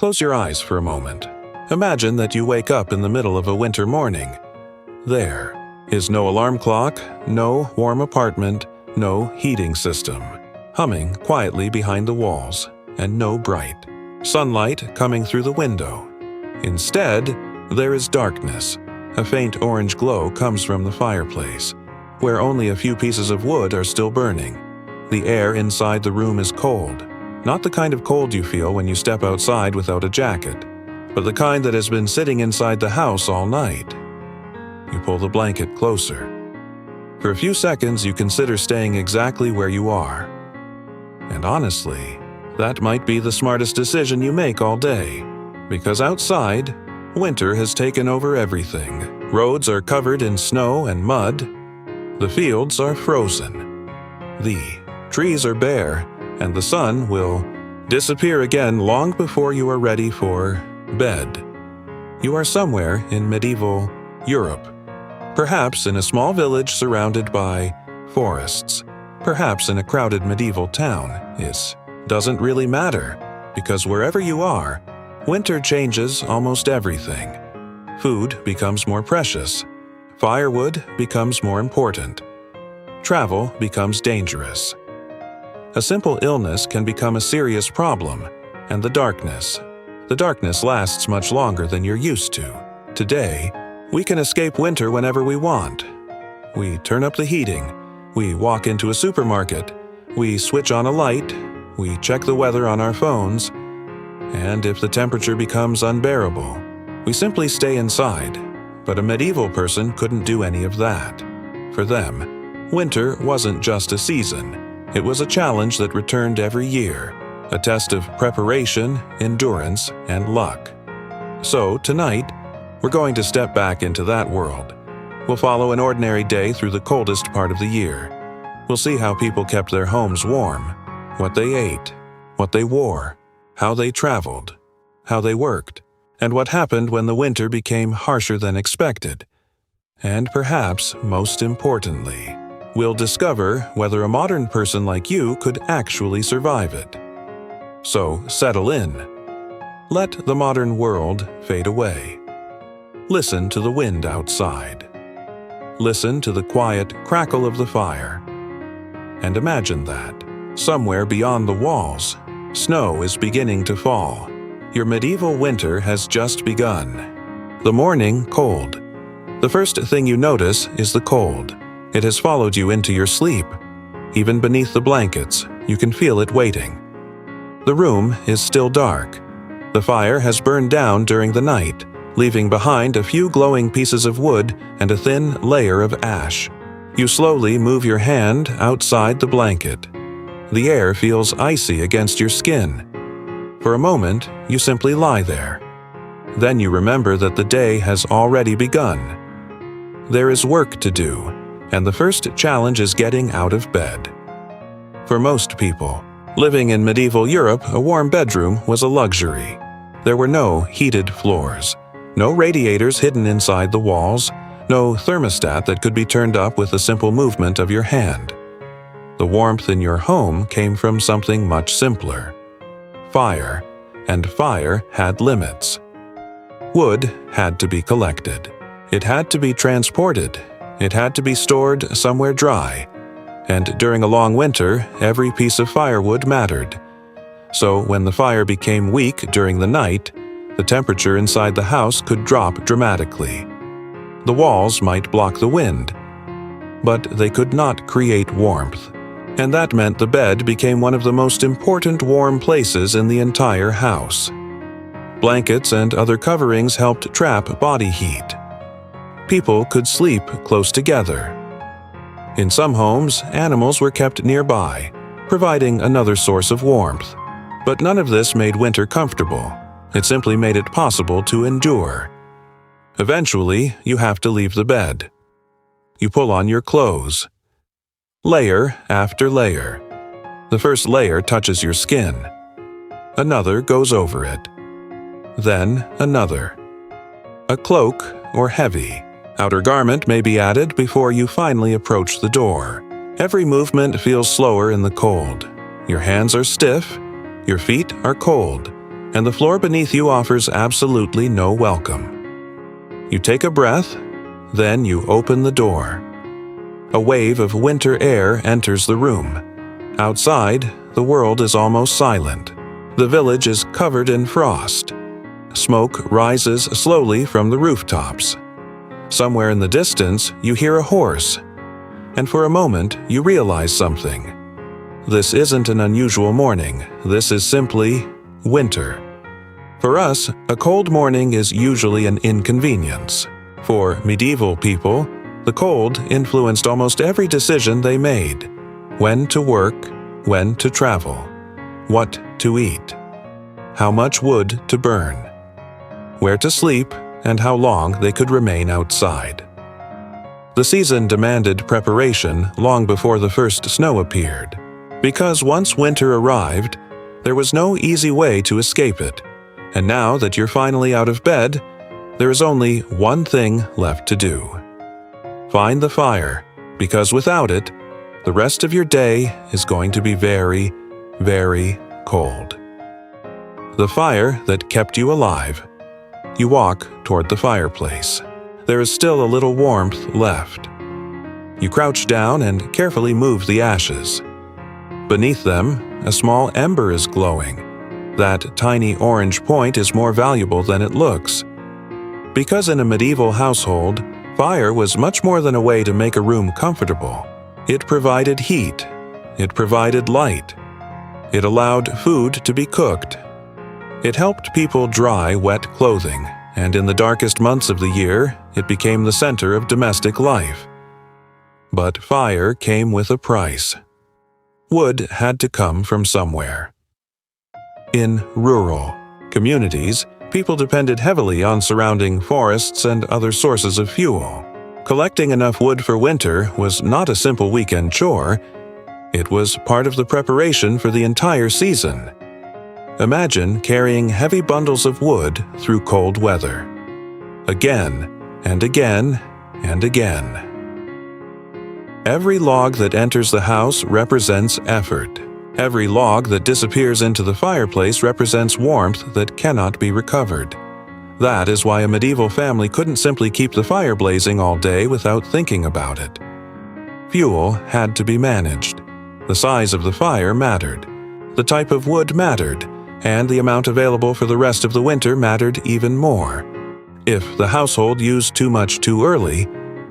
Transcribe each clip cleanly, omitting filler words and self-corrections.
Close your eyes for a moment. Imagine that you wake up in the middle of a winter morning. There is no alarm clock, no warm apartment, no heating system, humming quietly behind the walls, and no bright sunlight coming through the window. Instead, there is darkness. A faint orange glow comes from the fireplace, where only a few pieces of wood are still burning. The air inside the room is cold, not the kind of cold you feel when you step outside without a jacket, but the kind that has been sitting inside the house all night. You pull the blanket closer. For a few seconds, you consider staying exactly where you are. And honestly, that might be the smartest decision you make all day, because outside, winter has taken over everything. Roads are covered in snow and mud. The fields are frozen. The trees are bare, and the sun will disappear again long before you are ready for bed. You are somewhere in medieval Europe, perhaps in a small village surrounded by forests, perhaps in a crowded medieval town. It doesn't really matter, because wherever you are, winter changes almost everything. Food becomes more precious. Firewood becomes more important. Travel becomes dangerous. A simple illness can become a serious problem, and the darkness lasts much longer than you're used to. Today, we can escape winter whenever we want. We turn up the heating, we walk into a supermarket, we switch on a light, we check the weather on our phones, and if the temperature becomes unbearable, we simply stay inside. But a medieval person couldn't do any of that. For them, winter wasn't just a season. It was a challenge that returned every year, a test of preparation, endurance, and luck. So tonight, we're going to step back into that world. We'll follow an ordinary day through the coldest part of the year. We'll see how people kept their homes warm, what they ate, what they wore, how they traveled, how they worked, and what happened when the winter became harsher than expected. And perhaps most importantly, we'll discover whether a modern person like you could actually survive it. So settle in. Let the modern world fade away. Listen to the wind outside. Listen to the quiet crackle of the fire. And imagine that, somewhere beyond the walls, snow is beginning to fall. Your medieval winter has just begun. The morning cold. The first thing you notice is the cold. It has followed you into your sleep. Even beneath the blankets, you can feel it waiting. The room is still dark. The fire has burned down during the night, leaving behind a few glowing pieces of wood and a thin layer of ash. You slowly move your hand outside the blanket. The air feels icy against your skin. For a moment, you simply lie there. Then you remember that the day has already begun. There is work to do, and the first challenge is getting out of bed. For most people, living in medieval Europe, a warm bedroom was a luxury. There were no heated floors, no radiators hidden inside the walls, no thermostat that could be turned up with a simple movement of your hand. The warmth in your home came from something much simpler: fire, and fire had limits. Wood had to be collected. It had to be transported. It had to be stored somewhere dry. And during a long winter, every piece of firewood mattered. So when the fire became weak during the night, the temperature inside the house could drop dramatically. The walls might block the wind, but they could not create warmth. And that meant the bed became one of the most important warm places in the entire house. Blankets and other coverings helped trap body heat. People could sleep close together. In some homes, animals were kept nearby, providing another source of warmth. But none of this made winter comfortable. It simply made it possible to endure. Eventually, you have to leave the bed. You pull on your clothes. Layer after layer. The first layer touches your skin. Another goes over it. Then another. A cloak or heavy outer garment may be added before you finally approach the door. Every movement feels slower in the cold. Your hands are stiff. Your feet are cold. and the floor beneath you offers absolutely no welcome. You take a breath, then you open the door. A wave of winter air enters the room. Outside, the world is almost silent. The village is covered in frost. Smoke rises slowly from the rooftops. Somewhere in the distance, you hear a horse, and for a moment, you realize something. This isn't an unusual morning. This is simply winter. For us, a cold morning is usually an inconvenience. For medieval people, the cold influenced almost every decision they made: when to work, when to travel, what to eat, how much wood to burn, where to sleep, and how long they could remain outside. The season demanded preparation long before the first snow appeared, because once winter arrived, there was no easy way to escape it, and now that you're finally out of bed, there is only one thing left to do. Find the fire, because without it, the rest of your day is going to be very, very cold. The fire that kept you alive. You walk toward the fireplace. There is still a little warmth left. You crouch down and carefully move the ashes. Beneath them, a small ember is glowing. That tiny orange point is more valuable than it looks. Because in a medieval household, fire was much more than a way to make a room comfortable. It provided heat. It provided light. It allowed food to be cooked. It helped people dry wet clothing, and in the darkest months of the year, it became the center of domestic life. But fire came with a price. Wood had to come from somewhere. In rural communities, people depended heavily on surrounding forests and other sources of fuel. Collecting enough wood for winter was not a simple weekend chore. It was part of the preparation for the entire season. Imagine carrying heavy bundles of wood through cold weather. Again and again and again. Every log that enters the house represents effort. Every log that disappears into the fireplace represents warmth that cannot be recovered. That is why a medieval family couldn't simply keep the fire blazing all day without thinking about it. Fuel had to be managed. The size of the fire mattered. The type of wood mattered, and the amount available for the rest of the winter mattered even more. If the household used too much too early,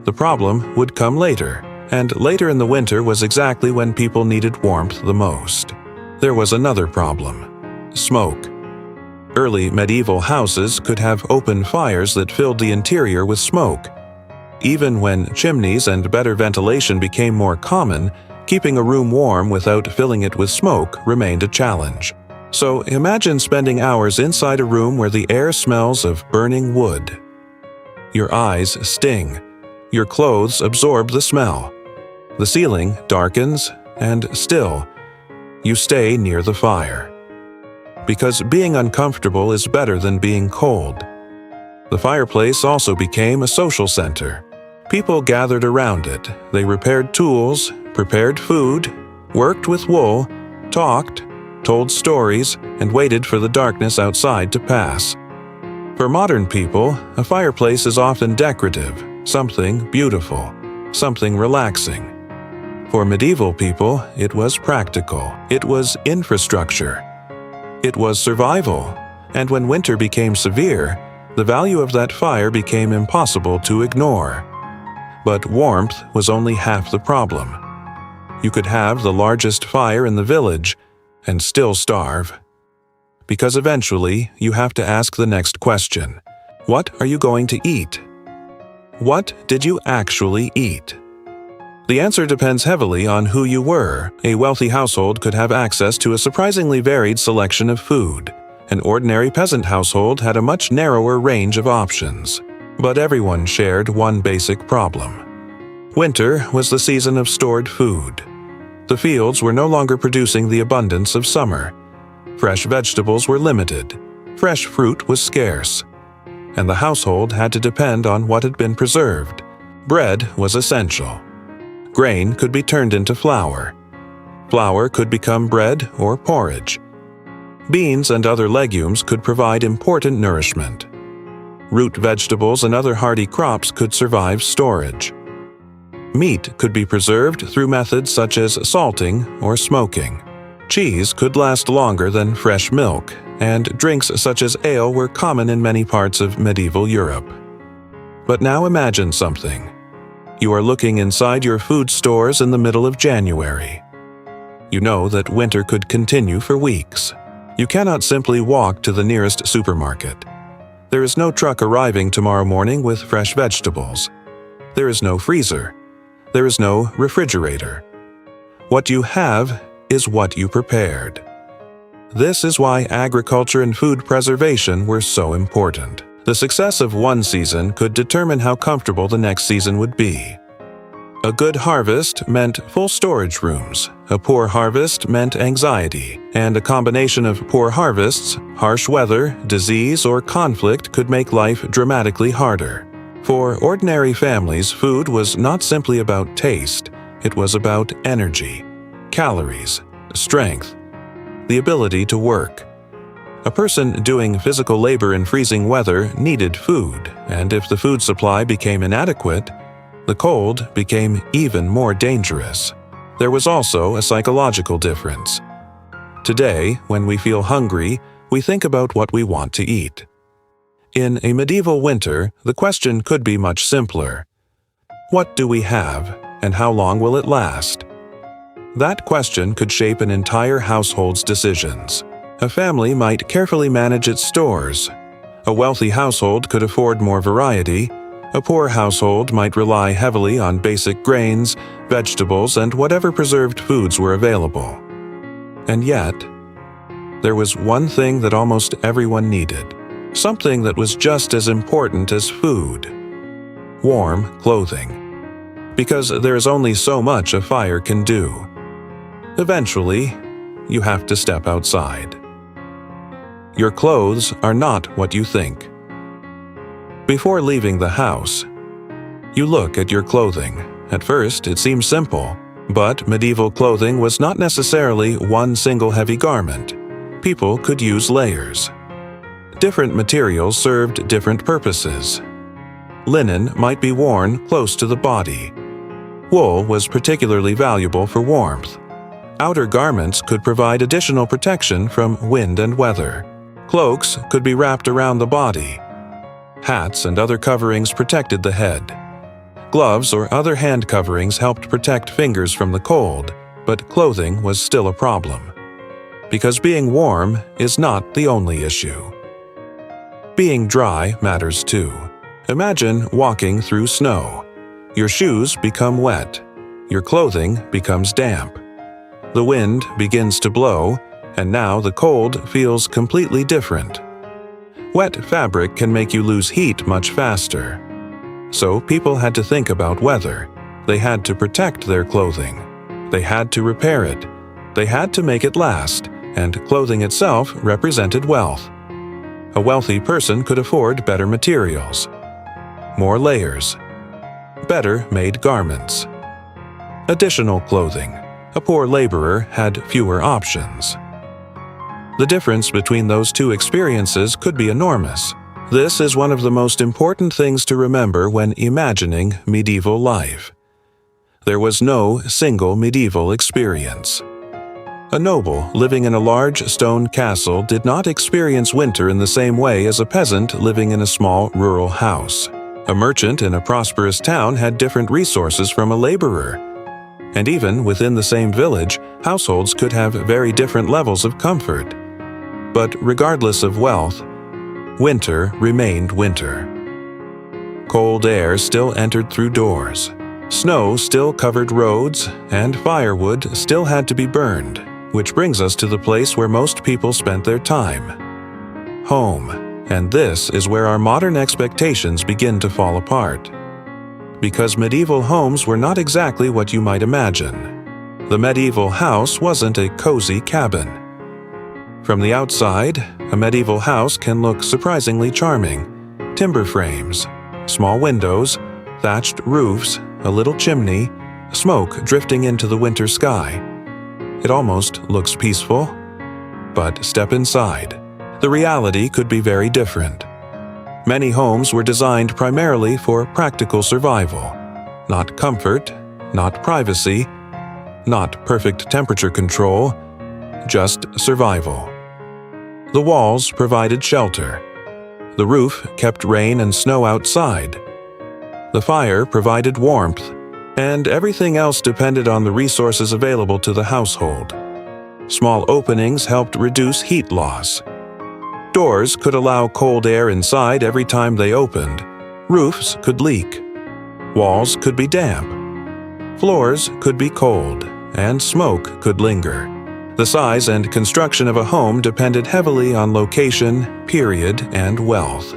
the problem would come later, and later in the winter was exactly when people needed warmth the most. There was another problem: smoke. Early medieval houses could have open fires that filled the interior with smoke. Even when chimneys and better ventilation became more common, keeping a room warm without filling it with smoke remained a challenge. So imagine spending hours inside a room where the air smells of burning wood. Your eyes sting. Your clothes absorb the smell. The ceiling darkens, and still, you stay near the fire. Because being uncomfortable is better than being cold. The fireplace also became a social center. People gathered around it. They repaired tools, prepared food, worked with wool, talked, told stories, and waited for the darkness outside to pass. For modern people, a fireplace is often decorative, something beautiful, something relaxing. For medieval people, it was practical. It was infrastructure. It was survival. And when winter became severe, the value of that fire became impossible to ignore. But warmth was only half the problem. You could have the largest fire in the village and still starve. Because eventually, you have to ask the next question: what are you going to eat? What did you actually eat? The answer depends heavily on who you were. A wealthy household could have access to a surprisingly varied selection of food. An ordinary peasant household had a much narrower range of options. But everyone shared one basic problem. Winter was the season of stored food. The fields were no longer producing the abundance of summer. Fresh vegetables were limited. Fresh fruit was scarce. And the household had to depend on what had been preserved. Bread was essential. Grain could be turned into flour. Flour could become bread or porridge. Beans and other legumes could provide important nourishment. Root vegetables and other hardy crops could survive storage. Meat could be preserved through methods such as salting or smoking. Cheese could last longer than fresh milk, and drinks such as ale were common in many parts of medieval Europe. But now imagine something. You are looking inside your food stores in the middle of January. You know that winter could continue for weeks. You cannot simply walk to the nearest supermarket. There is no truck arriving tomorrow morning with fresh vegetables. There is no freezer. There is no refrigerator. What you have is what you prepared. This is why agriculture and food preservation were so important. The success of one season could determine how comfortable the next season would be. A good harvest meant full storage rooms. A poor harvest meant anxiety, and a combination of poor harvests, harsh weather, disease, or conflict could make life dramatically harder. For ordinary families, food was not simply about taste, it was about energy, calories, strength, the ability to work. A person doing physical labor in freezing weather needed food, and if the food supply became inadequate, the cold became even more dangerous. There was also a psychological difference. Today, when we feel hungry, we think about what we want to eat. In a medieval winter, the question could be much simpler. What do we have, and how long will it last? That question could shape an entire household's decisions. A family might carefully manage its stores. A wealthy household could afford more variety. A poor household might rely heavily on basic grains, vegetables, and whatever preserved foods were available. And yet, there was one thing that almost everyone needed, something that was just as important as food: warm clothing. Because there is only so much a fire can do. Eventually, you have to step outside. Your clothes are not what you think. Before leaving the house, you look at your clothing. At first, it seems simple, but medieval clothing was not necessarily one single heavy garment. People could use layers. Different materials served different purposes. Linen might be worn close to the body. Wool was particularly valuable for warmth. Outer garments could provide additional protection from wind and weather. Cloaks could be wrapped around the body. Hats and other coverings protected the head. Gloves or other hand coverings helped protect fingers from the cold, but clothing was still a problem. Because being warm is not the only issue. Being dry matters too. Imagine walking through snow. Your shoes become wet. Your clothing becomes damp. The wind begins to blow, and now the cold feels completely different. Wet fabric can make you lose heat much faster. So people had to think about weather. They had to protect their clothing. They had to repair it. They had to make it last, and clothing itself represented wealth. A wealthy person could afford better materials, more layers, better made garments, additional clothing. A poor laborer had fewer options. The difference between those two experiences could be enormous. This is one of the most important things to remember when imagining medieval life. There was no single medieval experience. A noble living in a large stone castle did not experience winter in the same way as a peasant living in a small rural house. A merchant in a prosperous town had different resources from a laborer. And even within the same village, households could have very different levels of comfort. But regardless of wealth, winter remained winter. Cold air still entered through doors. Snow still covered roads, and firewood still had to be burned, which brings us to the place where most people spent their time: home. And this is where our modern expectations begin to fall apart. Because medieval homes were not exactly what you might imagine. The medieval house wasn't a cozy cabin. From the outside, a medieval house can look surprisingly charming. Timber frames, small windows, thatched roofs, a little chimney, smoke drifting into the winter sky. It almost looks peaceful. But step inside. The reality could be very different. Many homes were designed primarily for practical survival, not comfort, not privacy, not perfect temperature control, just survival. The walls provided shelter. The roof kept rain and snow outside. The fire provided warmth, and everything else depended on the resources available to the household. Small openings helped reduce heat loss. Doors could allow cold air inside every time they opened. Roofs could leak. Walls could be damp. Floors could be cold, and smoke could linger. The size and construction of a home depended heavily on location, period, and wealth.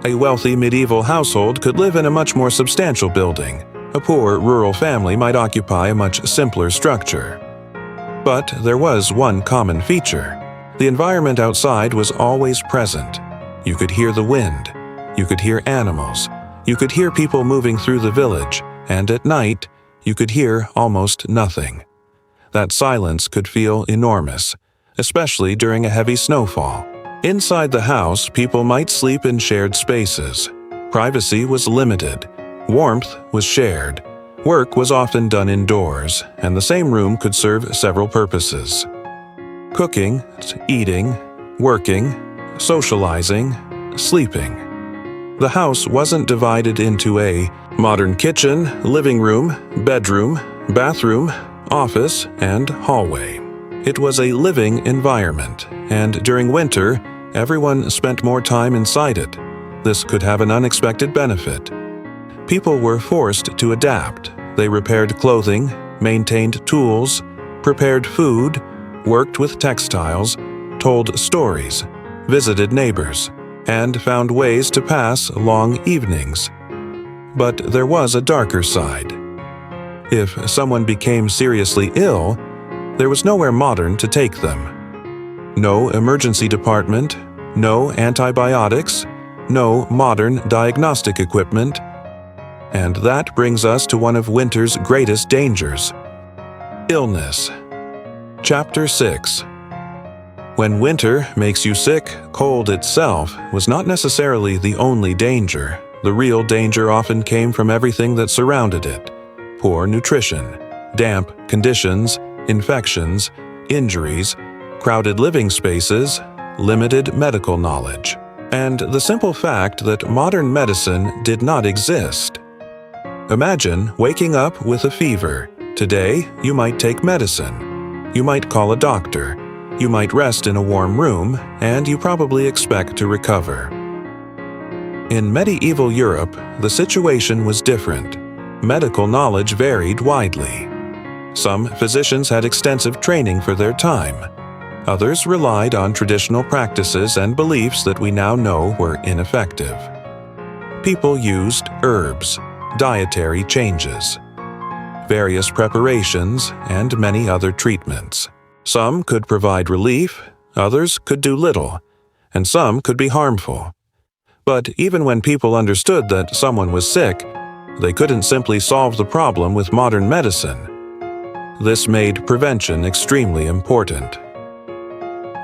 A wealthy medieval household could live in a much more substantial building. A poor rural family might occupy a much simpler structure. But there was one common feature. The environment outside was always present. You could hear the wind. You could hear animals. You could hear people moving through the village, and at night, you could hear almost nothing. That silence could feel enormous, especially during a heavy snowfall. Inside the house, people might sleep in shared spaces. Privacy was limited. Warmth was shared. Work was often done indoors, and the same room could serve several purposes. Cooking, eating, working, socializing, sleeping. The house wasn't divided into a modern kitchen, living room, bedroom, bathroom, office, and hallway. It was a living environment, and during winter, everyone spent more time inside it. This could have an unexpected benefit. People were forced to adapt. They repaired clothing, maintained tools, prepared food, worked with textiles, told stories, visited neighbors, and found ways to pass long evenings. But there was a darker side. If someone became seriously ill, there was nowhere modern to take them. No emergency department, no antibiotics, no modern diagnostic equipment. And that brings us to one of winter's greatest dangers: illness. Chapter 6. When winter makes you sick, cold itself was not necessarily the only danger. The real danger often came from everything that surrounded it: poor nutrition, damp conditions, infections, injuries, crowded living spaces, limited medical knowledge, and the simple fact that modern medicine did not exist. Imagine waking up with a fever. Today, you might take medicine. You might call a doctor. You might rest in a warm room, and you probably expect to recover. In medieval Europe, the situation was different. Medical knowledge varied widely. Some physicians had extensive training for their time. Others relied on traditional practices and beliefs that we now know were ineffective. People used herbs, dietary changes, various preparations, and many other treatments. Some could provide relief, others could do little, and some could be harmful. But even when people understood that someone was sick, they couldn't simply solve the problem with modern medicine. This made prevention extremely important.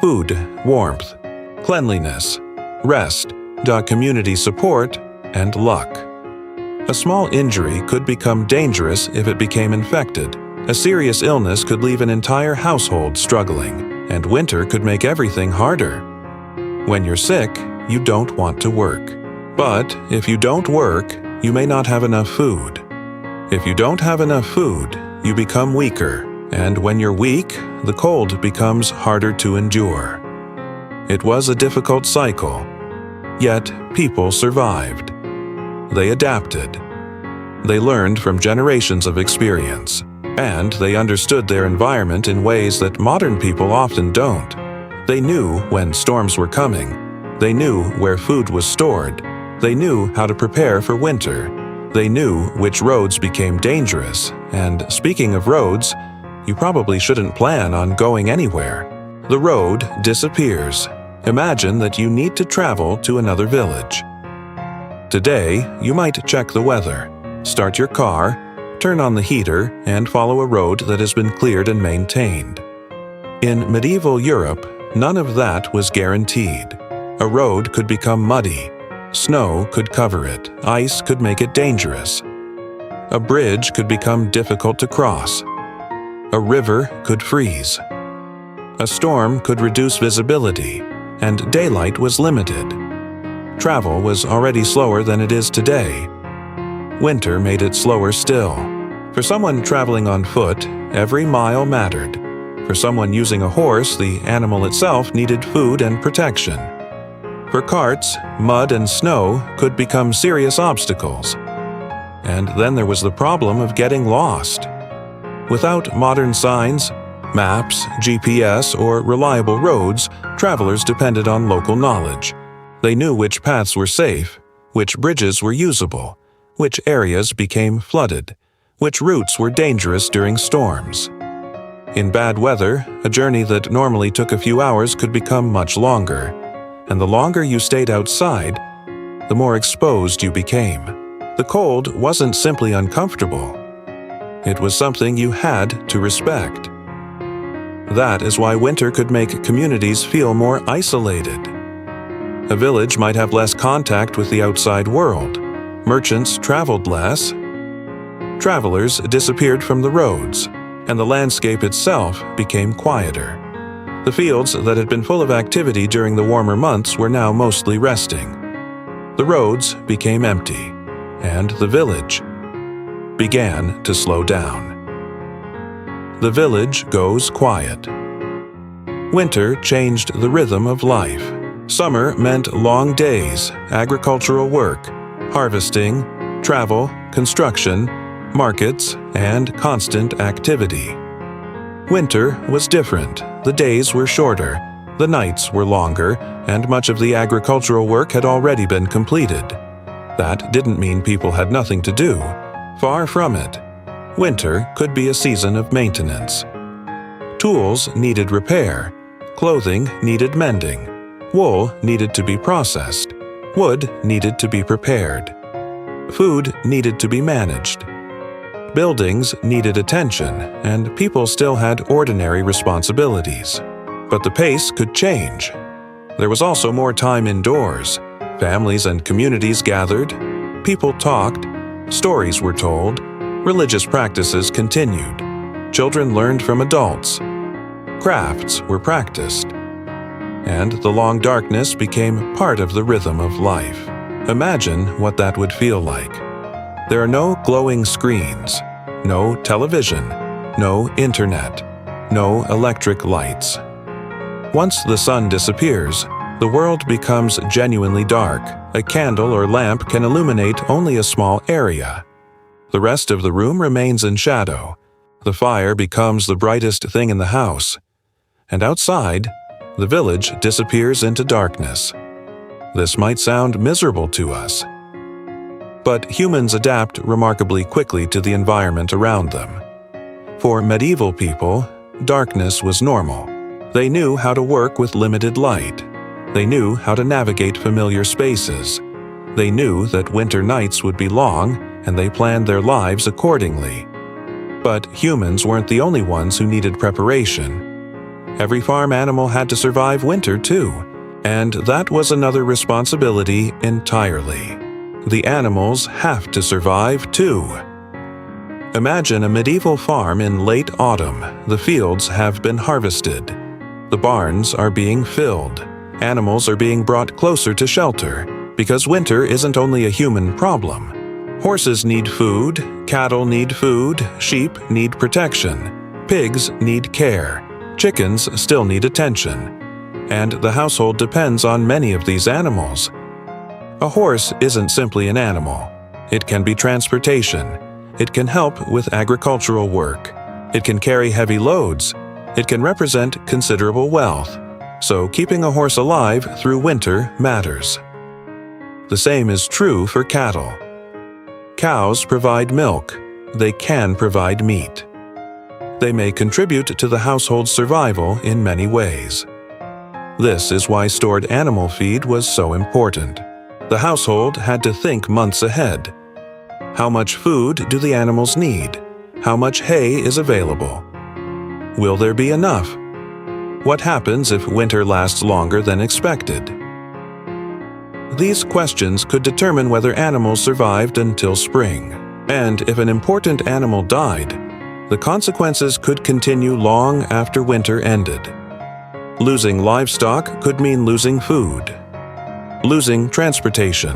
Food, warmth, cleanliness, rest, community support, and luck. A small injury could become dangerous if it became infected. A serious illness could leave an entire household struggling, and winter could make everything harder. When you're sick, you don't want to work. But if you don't work, you may not have enough food. If you don't have enough food, you become weaker, and when you're weak, the cold becomes harder to endure. It was a difficult cycle, yet people survived. They adapted. They learned from generations of experience, and they understood their environment in ways that modern people often don't. They knew when storms were coming. They knew where food was stored. They knew how to prepare for winter. They knew which roads became dangerous, and speaking of roads, you probably shouldn't plan on going anywhere. The road disappears. Imagine that you need to travel to another village. Today, you might check the weather, start your car, turn on the heater, and follow a road that has been cleared and maintained. In medieval Europe, none of that was guaranteed. A road could become muddy, snow could cover it, ice could make it dangerous. A bridge could become difficult to cross. A river could freeze. A storm could reduce visibility, and daylight was limited. Travel was already slower than it is today. Winter made it slower still. For someone traveling on foot, every mile mattered. For someone using a horse, the animal itself needed food and protection. For carts, mud and snow could become serious obstacles. And then there was the problem of getting lost. Without modern signs, maps, GPS, or reliable roads, travelers depended on local knowledge. They knew which paths were safe, which bridges were usable, which areas became flooded, which routes were dangerous during storms. In bad weather, a journey that normally took a few hours could become much longer, and the longer you stayed outside, the more exposed you became. The cold wasn't simply uncomfortable. It was something you had to respect. That is why winter could make communities feel more isolated. A village might have less contact with the outside world. Merchants traveled less. Travelers disappeared from the roads, and the landscape itself became quieter. The fields that had been full of activity during the warmer months were now mostly resting. The roads became empty, and the village began to slow down. The village goes quiet. Winter changed the rhythm of life. Summer meant long days, agricultural work, harvesting, travel, construction, markets, and constant activity. Winter was different. The days were shorter, the nights were longer, and much of the agricultural work had already been completed. That didn't mean people had nothing to do. Far from it. Winter could be a season of maintenance. Tools needed repair. Clothing needed mending. Wool needed to be processed. Wood needed to be prepared. Food needed to be managed. Buildings needed attention, and people still had ordinary responsibilities. But the pace could change. There was also more time indoors. Families and communities gathered. People talked. Stories were told. Religious practices continued. Children learned from adults. Crafts were practiced. And the long darkness became part of the rhythm of life. Imagine what that would feel like. There are no glowing screens, no television, no internet, no electric lights. Once the sun disappears, the world becomes genuinely dark. A candle or lamp can illuminate only a small area. The rest of the room remains in shadow. The fire becomes the brightest thing in the house. And outside, the village disappears into darkness. This might sound miserable to us. But humans adapt remarkably quickly to the environment around them. For medieval people, darkness was normal. They knew how to work with limited light. They knew how to navigate familiar spaces. They knew that winter nights would be long, and they planned their lives accordingly. But humans weren't the only ones who needed preparation. Every farm animal had to survive winter too, and that was another responsibility entirely. The animals have to survive too. Imagine a medieval farm in late autumn. The fields have been harvested. The barns are being filled. Animals are being brought closer to shelter, because winter isn't only a human problem. Horses need food, cattle need food, sheep need protection, pigs need care, chickens still need attention, and the household depends on many of these animals. A horse isn't simply an animal. It can be transportation. It can help with agricultural work. It can carry heavy loads. It can represent considerable wealth. So keeping a horse alive through winter matters. The same is true for cattle. Cows provide milk. They can provide meat. They may contribute to the household's survival in many ways. This is why stored animal feed was so important. The household had to think months ahead. How much food do the animals need? How much hay is available? Will there be enough? What happens if winter lasts longer than expected? These questions could determine whether animals survived until spring. And if an important animal died, the consequences could continue long after winter ended. Losing livestock could mean losing food, losing transportation,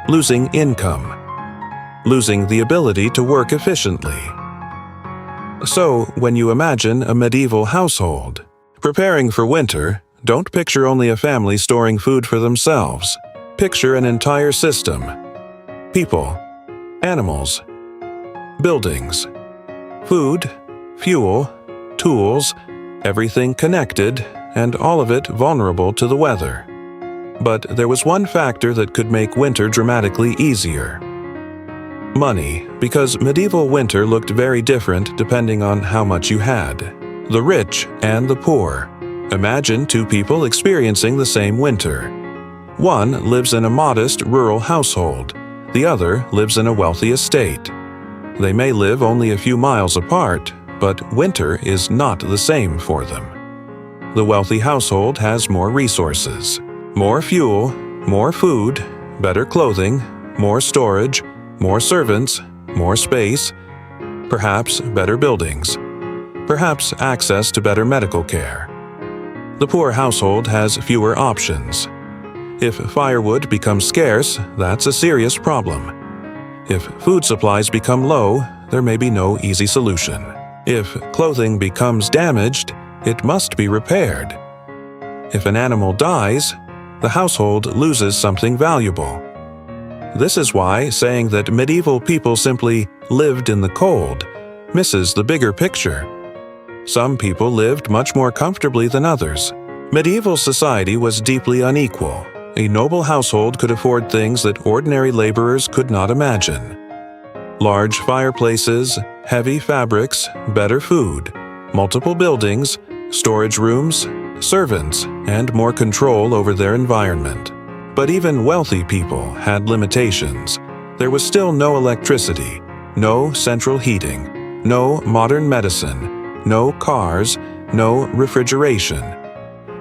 losing income, losing the ability to work efficiently. So, when you imagine a medieval household preparing for winter, don't picture only a family storing food for themselves. Picture an entire system: people, animals, buildings, food, fuel, tools, everything connected, and all of it vulnerable to the weather. But there was one factor that could make winter dramatically easier: money, because medieval winter looked very different depending on how much you had. The rich and the poor. Imagine two people experiencing the same winter. One lives in a modest rural household. The other lives in a wealthy estate. They may live only a few miles apart, but winter is not the same for them. The wealthy household has more resources, more fuel, more food, better clothing, more storage, more servants, more space, perhaps better buildings, perhaps access to better medical care. The poor household has fewer options. If firewood becomes scarce, that's a serious problem. If food supplies become low, there may be no easy solution. If clothing becomes damaged, it must be repaired. If an animal dies, the household loses something valuable. This is why saying that medieval people simply lived in the cold misses the bigger picture. Some people lived much more comfortably than others. Medieval society was deeply unequal. A noble household could afford things that ordinary laborers could not imagine: large fireplaces, heavy fabrics, better food, multiple buildings, storage rooms, servants, and more control over their environment. But even wealthy people had limitations. There was still no electricity, no central heating, no modern medicine, no cars, no refrigeration.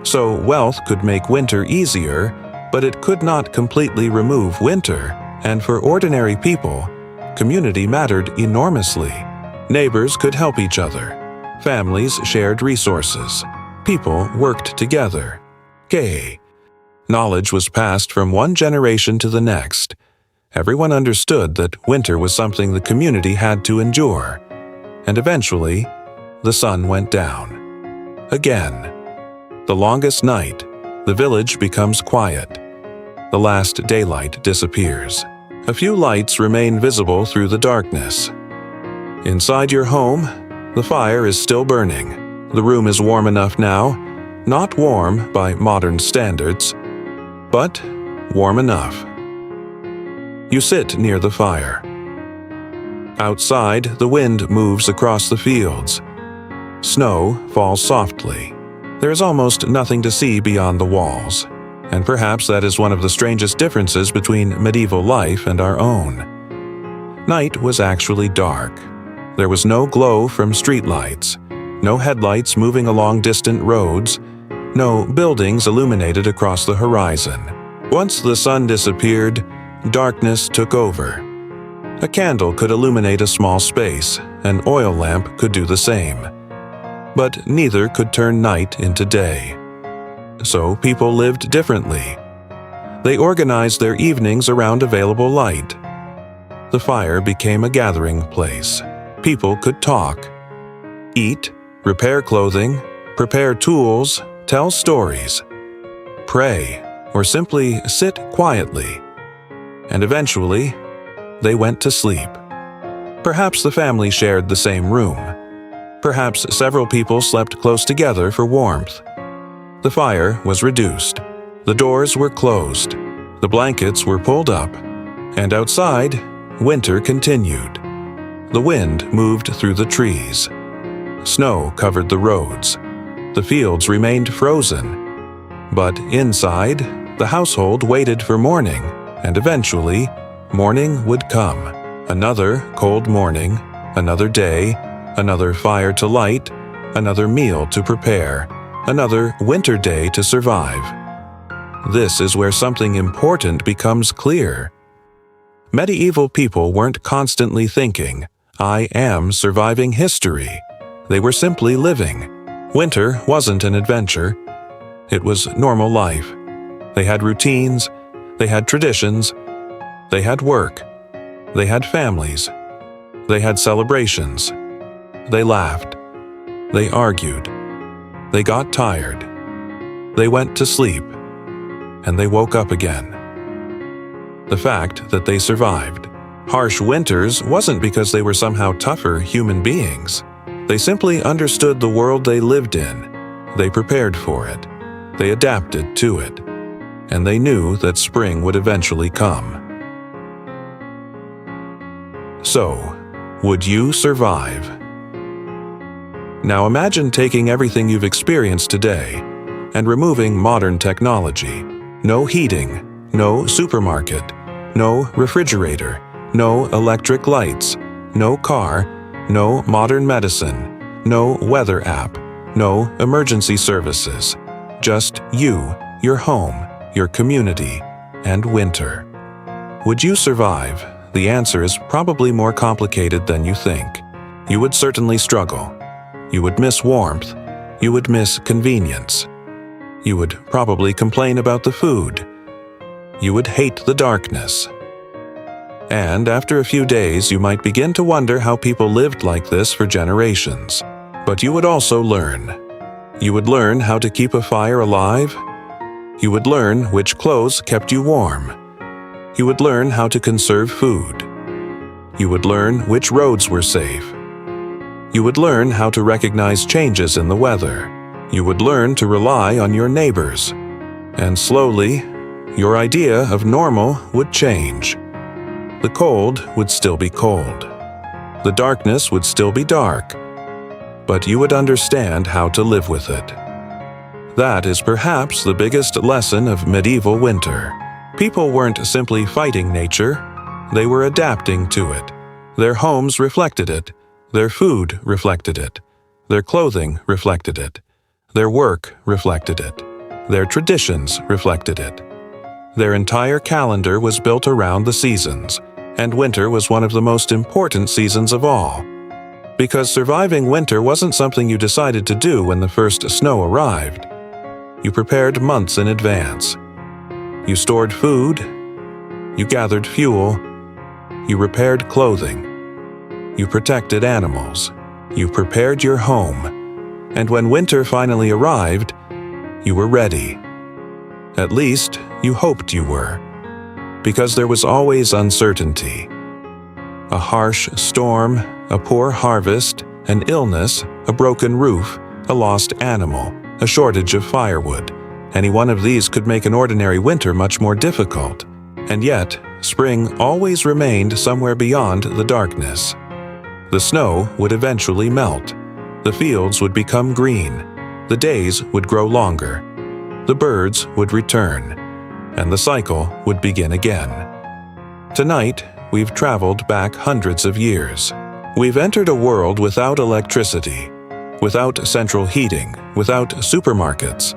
So wealth could make winter easier, but it could not completely remove winter, and for ordinary people, community mattered enormously. Neighbors could help each other. Families shared resources. People worked together. Knowledge was passed from one generation to the next. Everyone understood that winter was something the community had to endure. And eventually, the sun went down. Again. The longest night, the village becomes quiet. The last daylight disappears. A few lights remain visible through the darkness. Inside your home, the fire is still burning. The room is warm enough now, not warm by modern standards, but warm enough. You sit near the fire. Outside, the wind moves across the fields. Snow falls softly. There is almost nothing to see beyond the walls, and perhaps that is one of the strangest differences between medieval life and our own. Night was actually dark. There was no glow from streetlights, no headlights moving along distant roads, no buildings illuminated across the horizon. Once the sun disappeared, darkness took over. A candle could illuminate a small space, an oil lamp could do the same. But neither could turn night into day. So people lived differently. They organized their evenings around available light. The fire became a gathering place. People could talk, eat, repair clothing, prepare tools, tell stories, pray, or simply sit quietly. And eventually, they went to sleep. Perhaps the family shared the same room. Perhaps several people slept close together for warmth. The fire was reduced. The doors were closed. The blankets were pulled up. And outside, winter continued. The wind moved through the trees. Snow covered the roads. The fields remained frozen. But inside, the household waited for morning, and eventually, morning would come. Another cold morning, another day, another fire to light, another meal to prepare, another winter day to survive. This is where something important becomes clear. Medieval people weren't constantly thinking, "I am surviving history." They were simply living. Winter wasn't an adventure. It was normal life. They had routines, they had traditions, they had work, they had families, they had celebrations. They laughed, they argued, they got tired, they went to sleep, and they woke up again. The fact that they survived harsh winters wasn't because they were somehow tougher human beings. They simply understood the world they lived in. They prepared for it. They adapted to it. And they knew that spring would eventually come. So, would you survive? Now imagine taking everything you've experienced today and removing modern technology. No heating, no supermarket, no refrigerator, no electric lights, no car, no modern medicine, no weather app, no emergency services. Just you, your home, your community, and winter. Would you survive? The answer is probably more complicated than you think. You would certainly struggle. You would miss warmth. You would miss convenience. You would probably complain about the food. You would hate the darkness. And after a few days, you might begin to wonder how people lived like this for generations. But you would also learn. You would learn how to keep a fire alive. You would learn which clothes kept you warm. You would learn how to conserve food. You would learn which roads were safe. You would learn how to recognize changes in the weather. You would learn to rely on your neighbors. And slowly, your idea of normal would change. The cold would still be cold. The darkness would still be dark. But you would understand how to live with it. That is perhaps the biggest lesson of medieval winter. People weren't simply fighting nature, they were adapting to it. Their homes reflected it, their food reflected it, their clothing reflected it, their work reflected it, their traditions reflected it. Their entire calendar was built around the seasons, and winter was one of the most important seasons of all. Because surviving winter wasn't something you decided to do when the first snow arrived. You prepared months in advance. You stored food, you gathered fuel, you repaired clothing, you protected animals, you prepared your home, and when winter finally arrived, you were ready. At least, you hoped you were, because there was always uncertainty. A harsh storm, a poor harvest, an illness, a broken roof, a lost animal, a shortage of firewood. Any one of these could make an ordinary winter much more difficult. And yet, spring always remained somewhere beyond the darkness. The snow would eventually melt. The fields would become green. The days would grow longer. The birds would return. And the cycle would begin again. Tonight, we've traveled back hundreds of years. We've entered a world without electricity, without central heating, without supermarkets,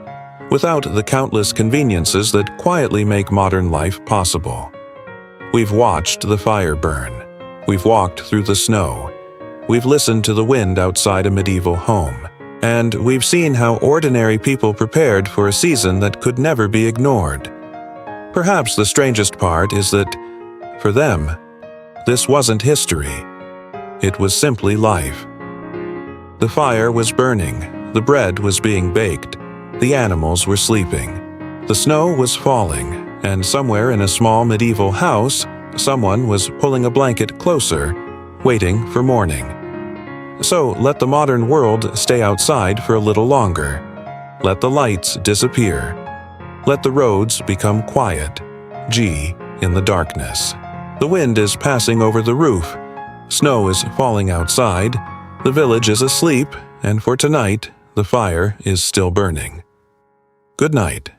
without the countless conveniences that quietly make modern life possible. We've watched the fire burn. We've walked through the snow. We've listened to the wind outside a medieval home. And we've seen how ordinary people prepared for a season that could never be ignored. Perhaps the strangest part is that, for them, this wasn't history. It was simply life. The fire was burning, the bread was being baked, the animals were sleeping. The snow was falling, and somewhere in a small medieval house, someone was pulling a blanket closer, waiting for morning. So let the modern world stay outside for a little longer. Let the lights disappear. Let the roads become quiet, in the darkness. The wind is passing over the roof. Snow is falling outside. The village is asleep, and for tonight, the fire is still burning. Good night.